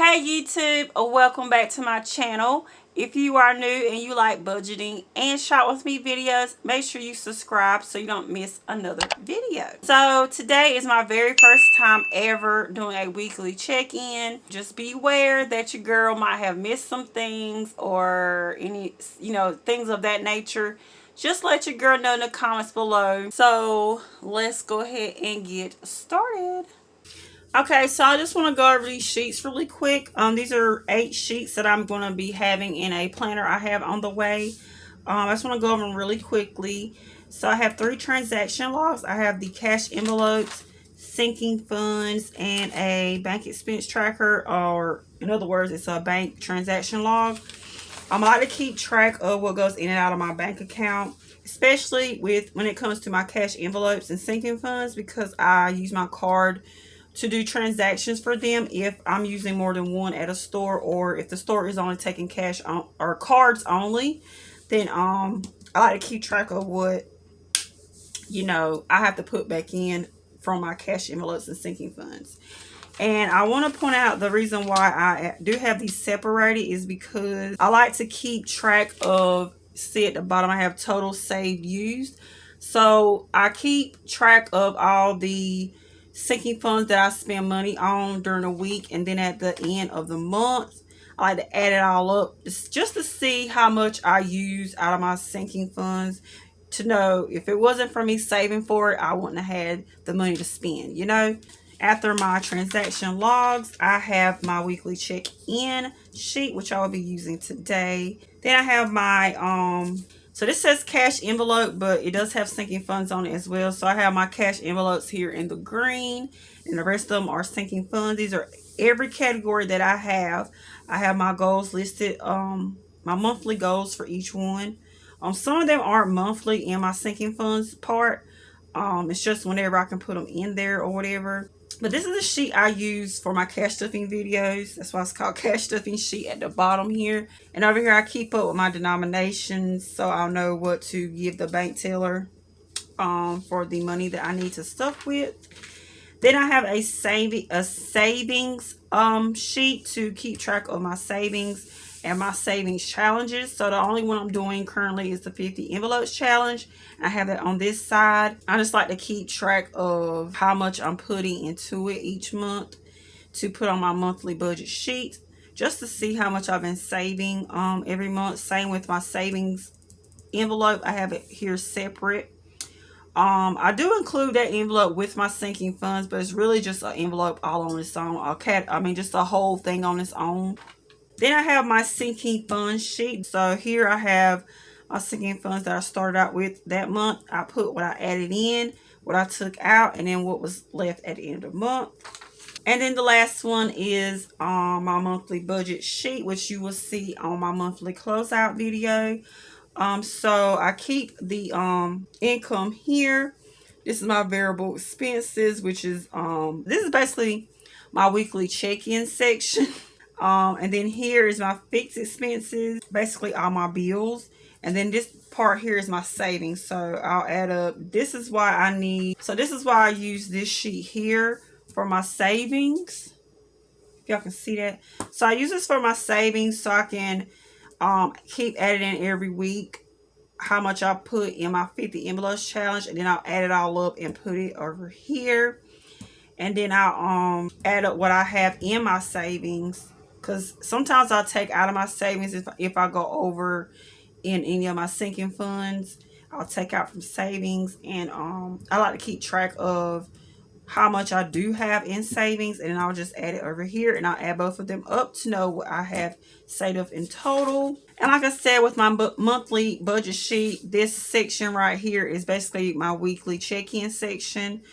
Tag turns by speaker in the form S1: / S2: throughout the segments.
S1: Hey YouTube, welcome back to my channel. If you are new and you like budgeting and shop with me videos, make sure you subscribe so you don't miss another video. So today is my very first time ever doing a weekly check-in. Just beware that your girl might have missed some things or any, things of that nature. Just let your girl know in the comments below. So let's go ahead and get started. Okay, so I just want to go over these sheets really quick. These are 8 sheets that I'm going to be having in a planner I have on the way. I just want to go over them really quickly. So I have 3 transaction logs. I have the cash envelopes, sinking funds, and a bank expense tracker, or in other words, it's a bank transaction log. I like to keep track of what goes in and out of my bank account, especially when it comes to my cash envelopes and sinking funds, because I use my card to do transactions for them if I'm using more than one at a store, or if the store is only taking cash on or cards only. Then I like to keep track of what I have to put back in from my cash envelopes and sinking funds. And I want to point out the reason why I do have these separated is because I like to keep track of, see at the bottom I have total saved used. So I keep track of all the sinking funds that I spend money on during the week, and then at the end of the month I like to add it all up just to see how much I use out of my sinking funds, to know if it wasn't for me saving for it, I wouldn't have had the money to spend, After my transaction logs, I have my weekly check-in sheet, which I will be using today. Then I have my so this says cash envelope, but it does have sinking funds on it as well. So I have my cash envelopes here in the green, and the rest of them are sinking funds. These are every category that I have. I have my goals listed, my monthly goals for each one. Some of them aren't monthly in my sinking funds part. It's just whenever I can put them in there or whatever. But this is a sheet I use for my cash stuffing videos. That's why it's called cash stuffing sheet at the bottom here. And over here I keep up with my denominations, so I'll know what to give the bank teller for the money that I need to stuff with. Then I have a savings sheet to keep track of my savings and my savings challenges. So the only one I'm doing currently is the 50 envelopes challenge. I have it on this side. I just like to keep track of how much I'm putting into it each month to put on my monthly budget sheet, just to see how much I've been saving every month. Same with my savings envelope. I have it here separate. I do include that envelope with my sinking funds, but it's really just an envelope all on its own. Just a whole thing on its own. Then I have my sinking funds sheet. So here I have my sinking funds that I started out with that month. I put what I added in, what I took out, and then what was left at the end of the month. And then the last one is my monthly budget sheet, which you will see on my monthly closeout video. So I keep the income here. This is my variable expenses, which is this is basically my weekly check-in section. And then here is my fixed expenses, basically all my bills. And then this part here is my savings. So I'll add up. This is why I use this sheet here for my savings. Y'all can see that. So I use this for my savings so I can keep adding in every week how much I put in my 50 envelopes challenge, and then I'll add it all up and put it over here. And then I'll add up what I have in my savings, because sometimes I'll take out of my savings if I go over in any of my sinking funds. I'll take out from savings, and I like to keep track of how much I do have in savings, and then I'll just add it over here, and I'll add both of them up to know what I have saved up in total. And like I said, with my monthly budget sheet, this section right here is basically my weekly check-in section.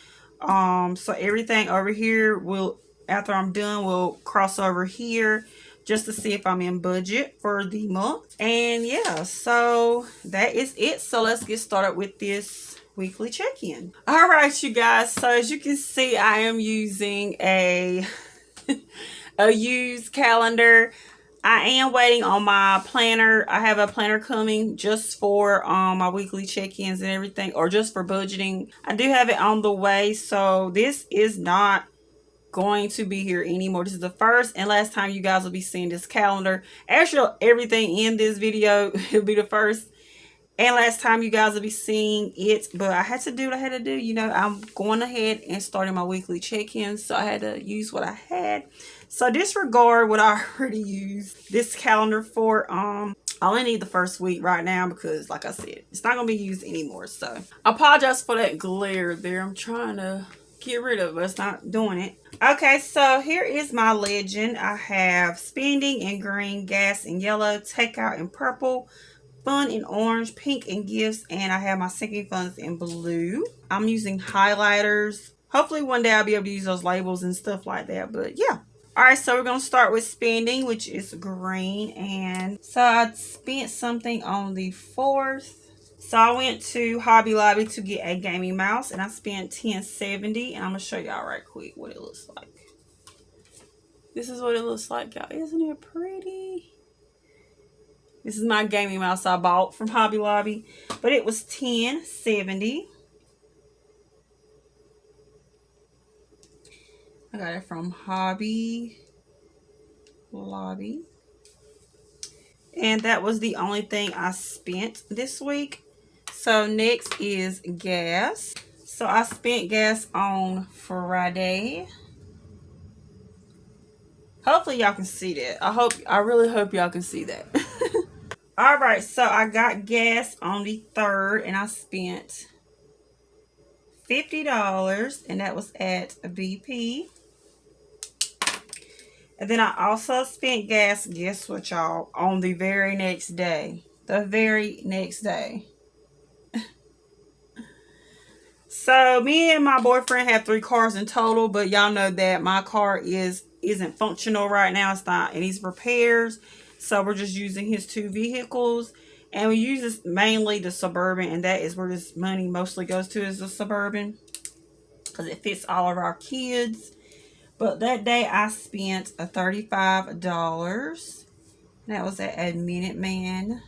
S1: So everything over here will, after I'm done, will cross over here just to see if I'm in budget for the month. And yeah, so that is it. So let's get started with this weekly check-in. All right, you guys, so as you can see, I am using a used calendar. I am waiting on my planner. I have a planner coming just for my weekly check-ins and everything, or just for budgeting. I do have it on the way. So this is not going to be here anymore. This is the first and last time you guys will be seeing this calendar. Actually, everything in this video will be the first and last time you guys will be seeing it. But I had to do what I had to do. You know, I'm going ahead and starting my weekly check-ins, so I had to use what I had. So disregard what I already used this calendar for. I only need the first week right now because, like I said, it's not going to be used anymore. So I apologize for that glare there. I'm trying to get rid of it. It's not doing it. Okay, so here is my legend. I have spending in green, gas in yellow, takeout in purple, fun in orange, pink in gifts, and I have my sinking funds in blue. I'm using highlighters. Hopefully one day I'll be able to use those labels and stuff like that. But yeah. Alright, so we're going to start with spending, which is green. And so I spent something on the 4th. So I went to Hobby Lobby to get a gaming mouse, and I spent $10.70. And I'm going to show y'all right quick what it looks like. This is what it looks like, y'all. Isn't it pretty? This is my gaming mouse I bought from Hobby Lobby, but it was $10.70. I got it from Hobby Lobby. And that was the only thing I spent this week. So next is gas. So I spent gas on Friday. Hopefully y'all can see that. I really hope y'all can see that. Alright, so I got gas on the 3rd and I spent $50, and that was at BP. And then I also spent gas, guess what y'all, on the very next day. The very next day. So me and my boyfriend have 3 cars in total, but y'all know that my car isn't functional right now. It's not, it needs repairs. So we're just using his 2 vehicles. And we use this mainly the Suburban, and that is where this money mostly goes to, is the Suburban. Because it fits all of our kids. But that day I spent a $35. That was at a Minuteman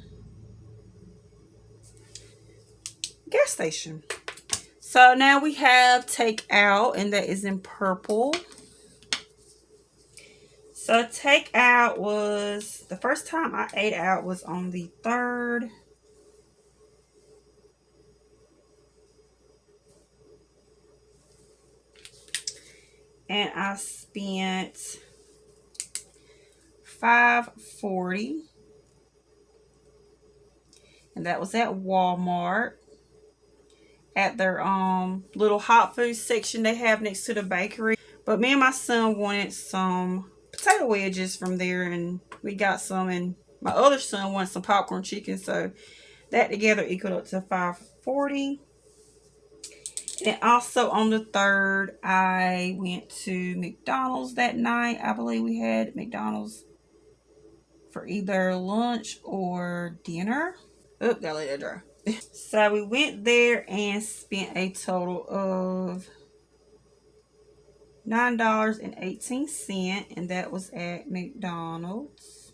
S1: gas station. So now we have takeout, and that is in purple. So takeout was, the first time I ate out was on the 3rd. And I spent $5.40. And that was at Walmart. At their little hot food section they have next to the bakery. But me and my son wanted some potato wedges from there, and we got some, and my other son wanted some popcorn chicken, so that together equaled up to $5.40. And also on the 3rd, I went to McDonald's that night. I believe we had McDonald's for either lunch or dinner. Oh, gotta let that dry. So we went there and spent a total of $9.18, and that was at McDonald's.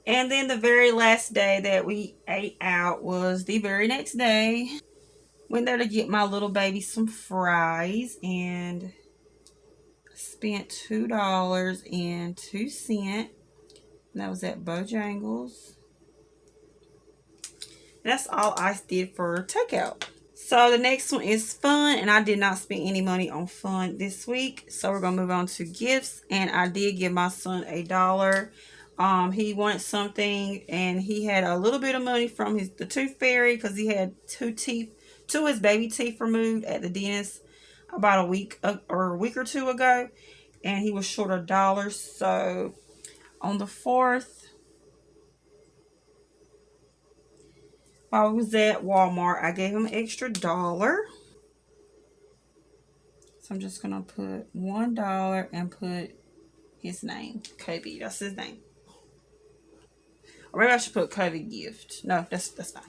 S1: And then the very last day that we ate out was the very next day. Went there to get my little baby some fries and spent $2.02. And that was at Bojangles. That's all I did for takeout. So the next one is fun, and I did not spend any money on fun this week. So we're going to move on to gifts, and I did give my son $1. He wanted something, and he had a little bit of money from the tooth fairy because he had 2 of his baby teeth removed at the dentist about a week or 2 ago, and he was short $1. So on the 4th, while I was at Walmart, I gave him an extra $1. So I'm just gonna put $1 and put his name, Kobe. That's his name. Or maybe I should put Kobe gift. No, that's fine.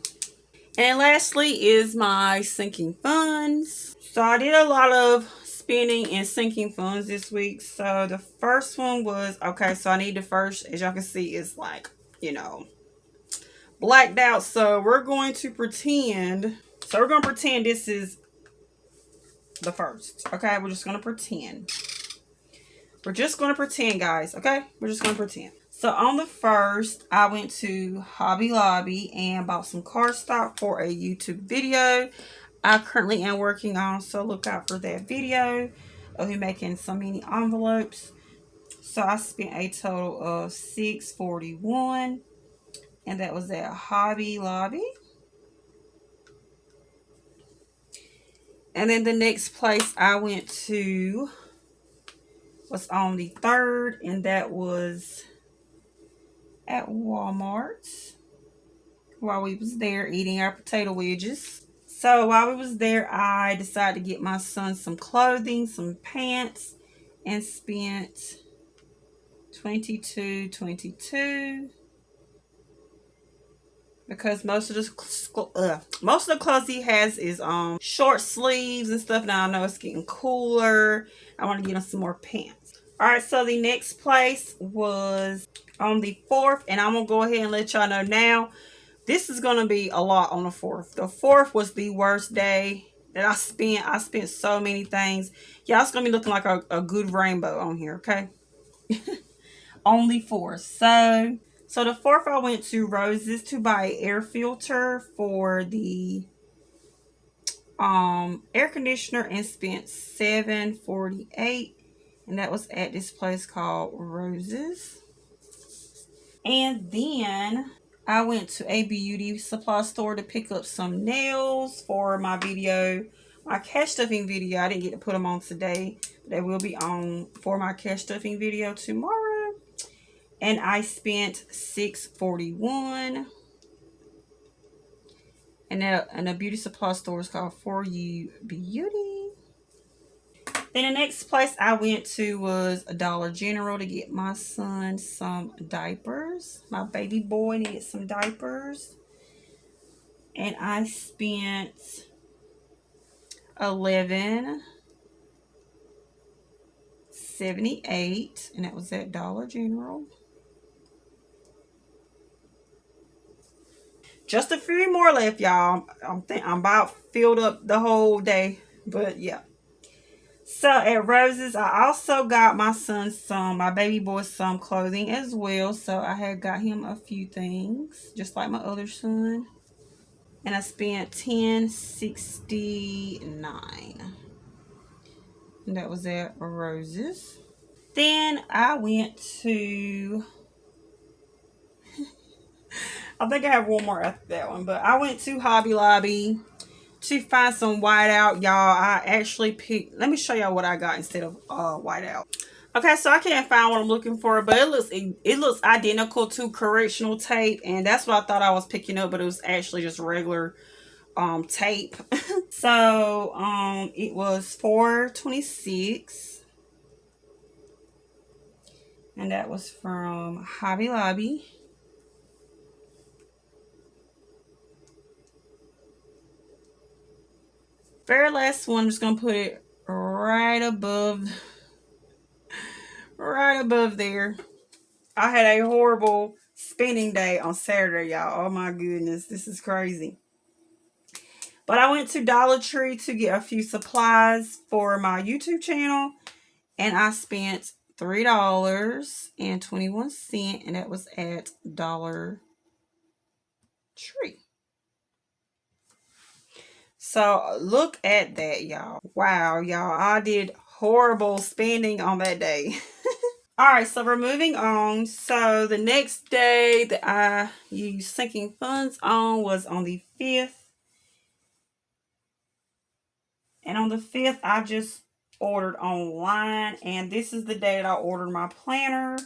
S1: And lastly is my sinking funds. So I did a lot of spending and sinking funds this week. So the first one was, okay, so I need the first, as y'all can see, is like, you know, blacked out. So we're going to pretend this is the first. Okay, we're just gonna pretend. We're just gonna pretend, guys. Okay, we're just gonna pretend. So on the first, I went to Hobby Lobby and bought some cardstock for a YouTube video I currently am working on. So look out for that video of me making so many envelopes. So I spent a total of $6.41, and that was at Hobby Lobby. And then the next place I went to was on the 3rd, and that was at Walmart while we was there eating our potato wedges. So while we was there, I decided to get my son some clothing, some pants, and spent $22.22 because most of the clothes he has is short sleeves and stuff. Now I know it's getting cooler. I want to get him some more pants. All right, so the next place was on the 4th, and I'm gonna go ahead and let y'all know now. This is gonna be a lot on the 4th. The 4th was the worst day that I spent. I spent so many things. Y'all, it's gonna be looking like a good rainbow on here, okay? Only 4. So the 4th, I went to Roses to buy an air filter for the air conditioner and spent $7.48, and that was at this place called Roses. And then I went to a beauty supply store to pick up some nails for my video, my cash stuffing video. I didn't get to put them on today, but they will be on for my cash stuffing video tomorrow. And I spent $6.41. And the beauty supply store is called For You Beauty. Then the next place I went to was Dollar General to get my son some diapers. My baby boy needed some diapers. And I spent $11.78, and that was at Dollar General. Just a few more left, y'all. I'm about filled up the whole day, but yeah. So at Roses, I also got my son my baby boy some clothing as well. So I had got him a few things, just like my other son. And I spent $10.69. And that was at Roses. Then I went to... I think I have one more after that one. But I went to Hobby Lobby to find some whiteout, y'all. I actually picked... Let me show y'all what I got instead of whiteout. Okay, so I can't find what I'm looking for, but it looks identical to correctional tape, and that's what I thought I was picking up, but it was actually just regular tape. So it was $4.26, and that was from Hobby Lobby. Very last one, I'm just gonna put it right above there. I had a horrible spending day on Saturday, y'all. Oh my goodness, this is crazy. But I went to Dollar Tree to get a few supplies for my YouTube channel, and I spent $3.21, and that was at Dollar Tree. So look at that, y'all. Wow, y'all, I did horrible spending on that day. All right, so we're moving on. So the next day that I used sinking funds on was on the 5th. And on the 5th, I just ordered online. And this is the day that I ordered my planner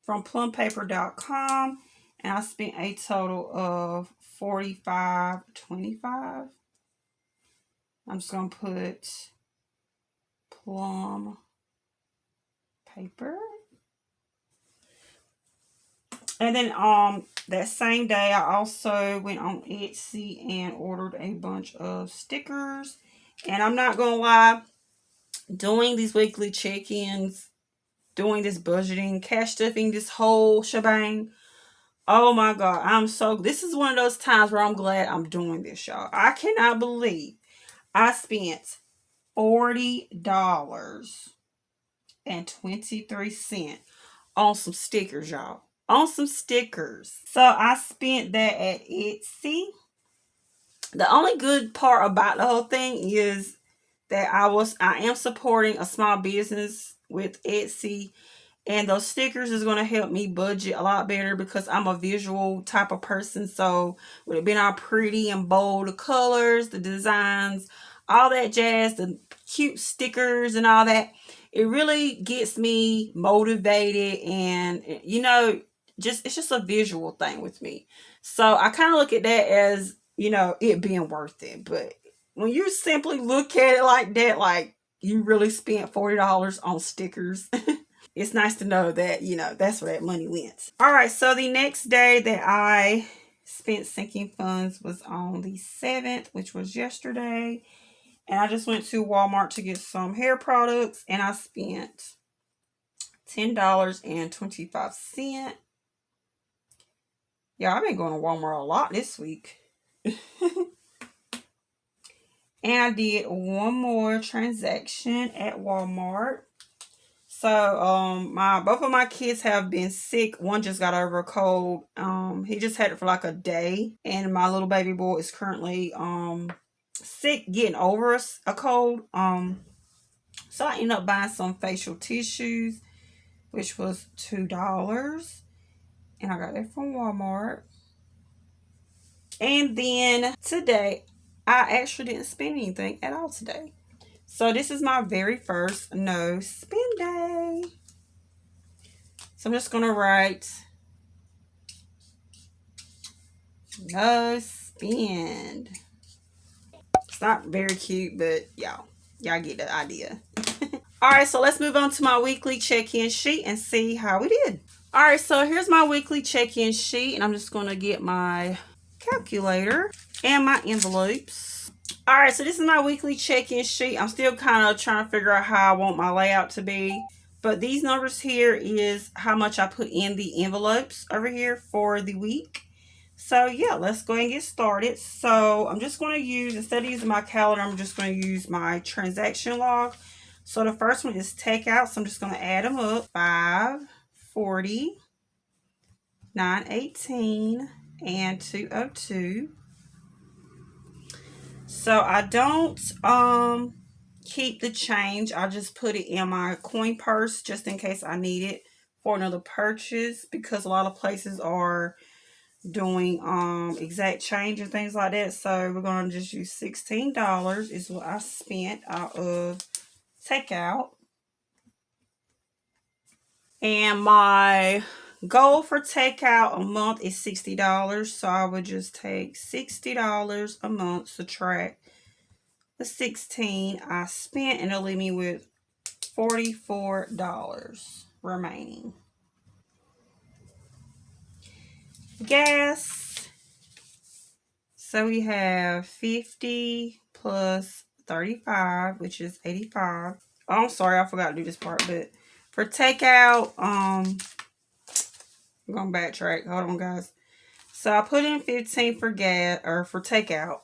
S1: from plumpaper.com. And I spent a total of $45.25. I'm just going to put Plum Paper. And then that same day, I also went on Etsy and ordered a bunch of stickers. And I'm not going to lie, doing these weekly check-ins, doing this budgeting, cash stuffing, this whole shebang, oh my God, this is one of those times where I'm glad I'm doing this, y'all. I cannot believe I spent $40.23 on some stickers, y'all. On some stickers. So I spent that at Etsy. The only good part about the whole thing is that I am supporting a small business with Etsy, and those stickers is going to help me budget a lot better because I'm a visual type of person. So with it being all pretty and bold, the colors, the designs, all that jazz, the cute stickers and all that, it really gets me motivated. And just it's just a visual thing with me. So I kind of look at that as, it being worth it. But when you simply look at it like that, like you really spent $40 on stickers, it's nice to know that, that's where that money went. All right, so the next day that I spent sinking funds was on the 7th, which was yesterday. And I just went to Walmart to get some hair products, and I spent $10.25. Yeah, I've been going to Walmart a lot this week. And I did one more transaction at Walmart. So both of my kids have been sick. One just got over a cold. He just had it for like a day. And my little baby boy is currently sick, getting over a cold. So I ended up buying some facial tissues, which was $2. And I got that from Walmart. And then today, I actually didn't spend anything at all today. So this is my very first no spend day. So I'm just going to write no spend. It's not very cute, but y'all get the idea. All right, so let's move on to my weekly check-in sheet and see how we did. All right, so here's my weekly check-in sheet, and I'm just going to get my calculator and my envelopes. All right, so this is my weekly check-in sheet. I'm still kind of trying to figure out how I want my layout to be. But these numbers here is how much I put in the envelopes over here for the week. So yeah, let's go ahead and get started. So I'm just going to use, instead of using my calendar, I'm just going to use my transaction log. So the first one is takeout. So I'm just going to add them up. 540, 918, and 202. So I don't keep the change. I just put it in my coin purse just in case I need it for another purchase, because a lot of places are doing exact change and things like that. So we're going to just use $16 is what I spent out of takeout. And my goal for takeout a month is $60. So I would just take $60 a month, subtract the 16 I spent, and it'll leave me with $44 remaining. Gas. So we have 50 plus 35, which is 85. Oh, I'm sorry, I forgot to do this part, but for takeout, I'm going to backtrack. Hold on, guys. So I put in 15 for gas, or for takeout,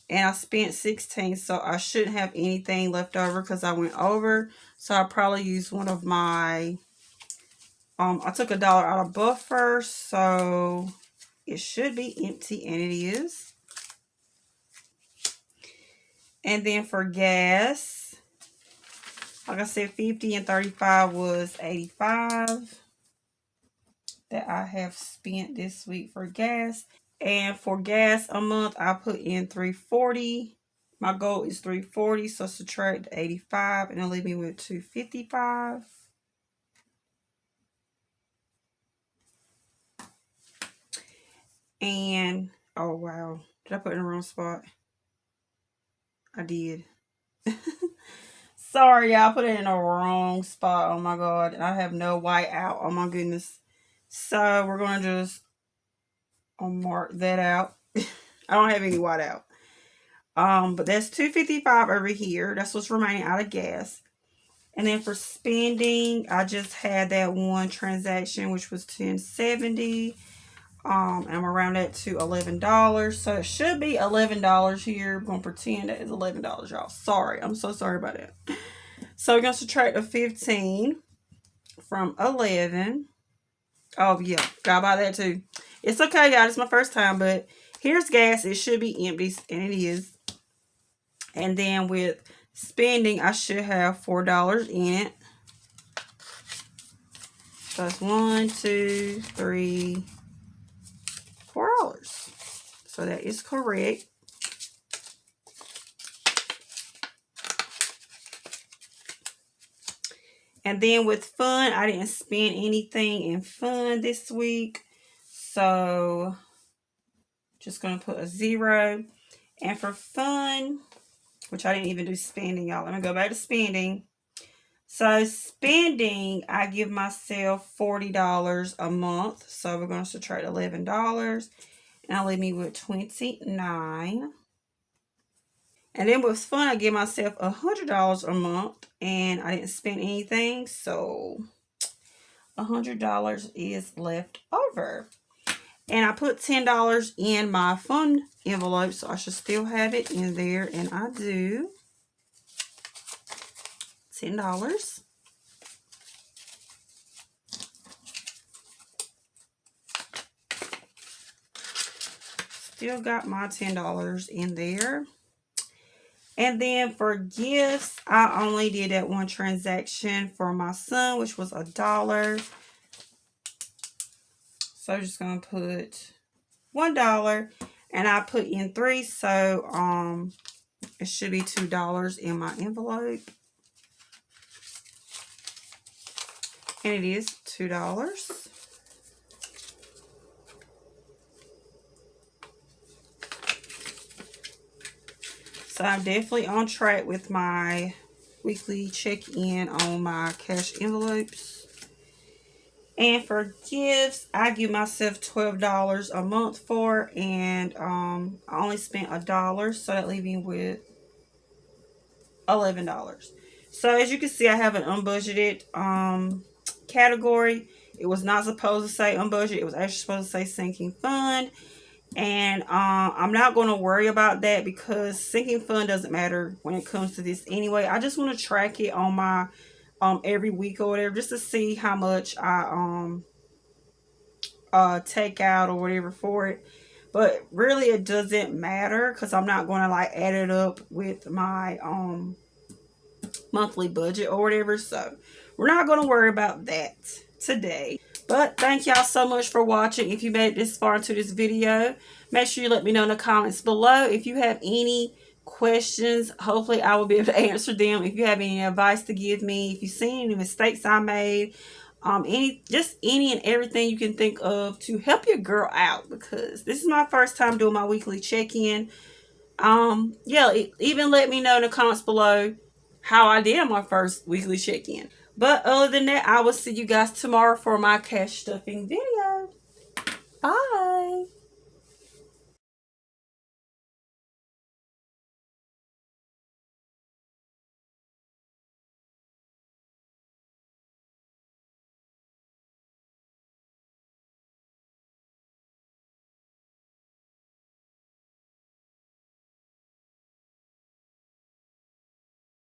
S1: and I spent 16, so I shouldn't have anything left over because I went over. So I probably used one of my, I took $1 out of buffer, so it should be empty, and it is. And then for gas, like I said, 50 and 35 was 85 that I have spent this week for gas. And for gas a month, I put in 340. My goal is 340, so subtract 85, and it'll leave me with 255. And, oh wow, did I put it in the wrong spot? I did. Sorry, y'all, put it in the wrong spot. Oh my god, and I have no white out. Oh my goodness. So we're going to just mark that out. I don't have any white out. But that's $255 over here. That's what's remaining out of gas. And then for spending, I just had that one transaction, which was $10.70. I'm around that to $11. So it should be $11 here. I'm going to pretend that is $11, y'all. Sorry. I'm so sorry about that. So we're going to subtract the 15 from 11. Oh, yeah. Gotta buy that too. It's okay, y'all. It's my first time, but here's gas. It should be empty, and it is. And then with spending, I should have $4 in it. So it's $1, $2, $3, $4. So that is correct. And then with fun, I didn't spend anything in fun this week. So just going to put a 0. And for fun, which I didn't even do spending, y'all. Let me go back to spending. So spending, I give myself $40 a month. So we're going to subtract $11. And I'll leave me with $29. And then with fun, I give myself $100 a month. And I didn't spend anything. So $100 is left over. And I put $10 in my fun envelope. So I should still have it in there. And I do. $10. Still got my $10 in there. And then for gifts, I only did that one transaction for my son, which was $1. So I'm just going to put $1. And I put in 3, so it should be $2 in my envelope. And it is $2. So I'm definitely on track with my weekly check-in on my cash envelopes. And for gifts, I give myself $12 a month for, and I only spent $1, so that leaves me with $11. So as you can see, I have an unbudgeted category. It was not supposed to say unbudgeted. It was actually supposed to say sinking fund. And I'm not going to worry about that because sinking fund doesn't matter when it comes to this anyway. I just want to track it on my every week or whatever, just to see how much I take out or whatever for it. But really it doesn't matter because I'm not going to like add it up with my monthly budget or whatever. So we're not going to worry about that today. But thank y'all so much for watching. If you made it this far into this video, make sure you let me know in the comments below. If you have any questions, hopefully I will be able to answer them. If you have any advice to give me, if you've seen any mistakes I made, any and everything you can think of to help your girl out, because this is my first time doing my weekly check-in. Yeah, even let me know in the comments below how I did on my first weekly check-in. But other than that, I will see you guys tomorrow for my cash stuffing video. Bye.